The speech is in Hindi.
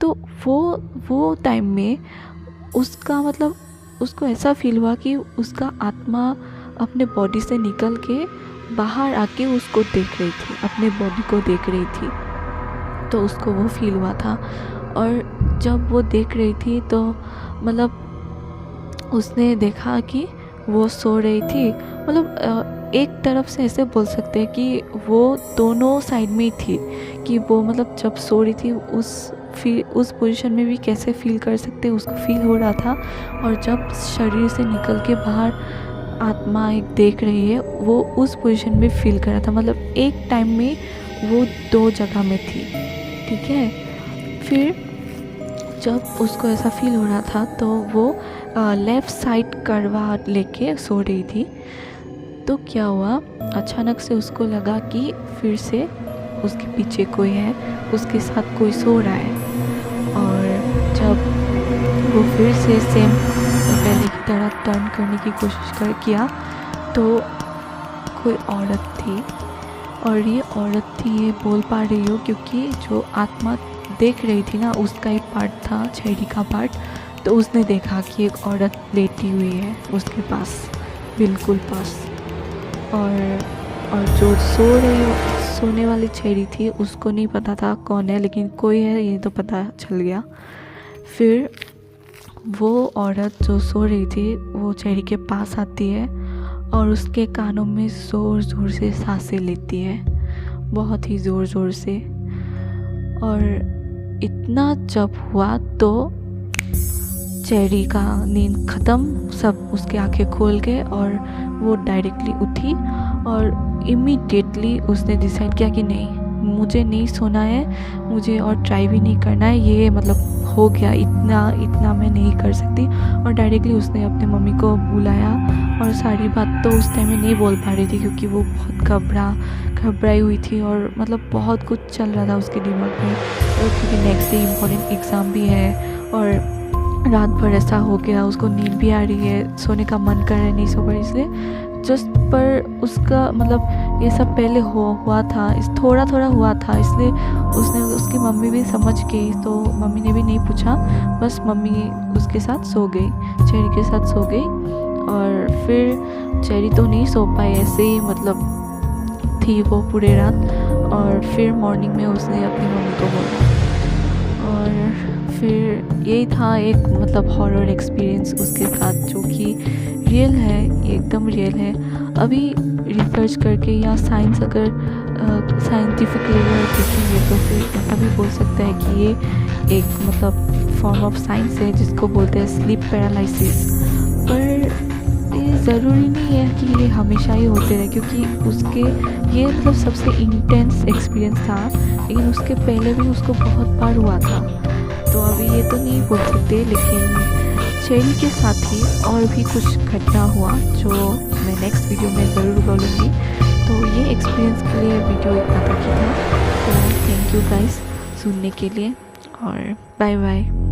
तो वो टाइम में उसका मतलब उसको ऐसा फील हुआ कि उसका आत्मा अपने बॉडी से निकल के बाहर आके उसको देख रही थी, अपने बॉडी को देख रही थी। तो उसको वो फील हुआ था। और जब वो देख रही थी तो मतलब उसने देखा कि वो सो रही थी, मतलब एक तरफ से ऐसे बोल सकते हैं कि वो दोनों साइड में ही थी, कि वो मतलब जब सो रही थी उस पोजीशन में भी कैसे फील कर सकते, उसको फील हो रहा था। और जब शरीर से निकल के बाहर आत्मा एक देख रही है, वो उस पोजीशन में फील कर रहा था। मतलब एक टाइम में वो दो जगह में थी, ठीक है। फिर जब उसको ऐसा फील हो रहा था तो वो लेफ़्ट साइड करवा लेके सो रही थी। तो क्या हुआ, अचानक से उसको लगा कि फिर से उसके पीछे कोई है, उसके साथ कोई सो रहा है। और जब वो फिर से सेम पहले की तरह टर्न करने की कोशिश किया तो कोई औरत थी। और ये औरत थी, ये बोल पा रही हो क्योंकि जो आत्मा देख रही थी ना, उसका एक पार्ट था, छेड़ी का पार्ट। तो उसने देखा कि एक औरत लेटी हुई है उसके पास, बिल्कुल पास। और जो सोने वाली छेड़ी थी उसको नहीं पता था कौन है, लेकिन कोई है ये तो पता चल गया। फिर वो औरत जो सो रही थी वो छेड़ी के पास आती है और उसके कानों में ज़ोर ज़ोर से सांसें लेती है, बहुत ही ज़ोर ज़ोर से। और इतना जब हुआ तो चेरी का नींद ख़त्म, सब उसके आंखें खोल गए और वो डायरेक्टली उठी। और इमीडिएटली उसने डिसाइड किया कि नहीं, मुझे नहीं सोना है, मुझे और ट्राई भी नहीं करना है, ये मतलब हो गया, इतना मैं नहीं कर सकती। और डायरेक्टली उसने अपने मम्मी को बुलाया। और सारी बात तो उस टाइम में नहीं बोल पा रही थी क्योंकि वो बहुत घबराई हुई थी और मतलब बहुत कुछ चल रहा था उसके दिमाग में। और क्योंकि नेक्स्ट डे इम्पोर्टेंट एग्ज़ाम भी है और रात भर ऐसा हो गया, उसको नींद भी आ रही है, सोने का मन कर रहा है, नहीं सो पा रही, इसलिए जस्ट पर उसका मतलब ये सब पहले हुआ था, थोड़ा हुआ था, इसलिए उसकी मम्मी भी समझ गई। तो मम्मी ने भी नहीं पूछा, बस मम्मी उसके साथ सो गई, चेरी के साथ सो गई। और फिर चेरी तो नहीं सो पाई, ऐसे ही मतलब थी वो पूरे रात। और फिर मॉर्निंग में उसने अपनी मम्मी को बोला। और फिर यही था एक मतलब हॉरर एक्सपीरियंस उसके साथ, जो कि रियल है, ये एकदम रियल है। अभी रिसर्च करके या साइंस अगर साइंटिफिक लेवल देखेंगे तो फिर अभी बोल सकता है कि ये एक मतलब फॉर्म ऑफ साइंस है जिसको बोलते हैं स्लीप पैरालिसिस। पर ये ज़रूरी नहीं है कि ये हमेशा ही होते रहे, क्योंकि उसके ये मतलब सबसे इंटेंस एक्सपीरियंस था, लेकिन उसके पहले भी उसको बहुत बार हुआ था। तो अभी ये तो नहीं बोल सकते, लेकिन चेरी के साथ ही और भी कुछ घटना हुआ जो मैं नेक्स्ट वीडियो में ज़रूर बोलूँगी। तो ये एक्सपीरियंस के लिए वीडियो इतना तक ही था। तो थैंक यू गाइस सुनने के लिए और बाय बाय।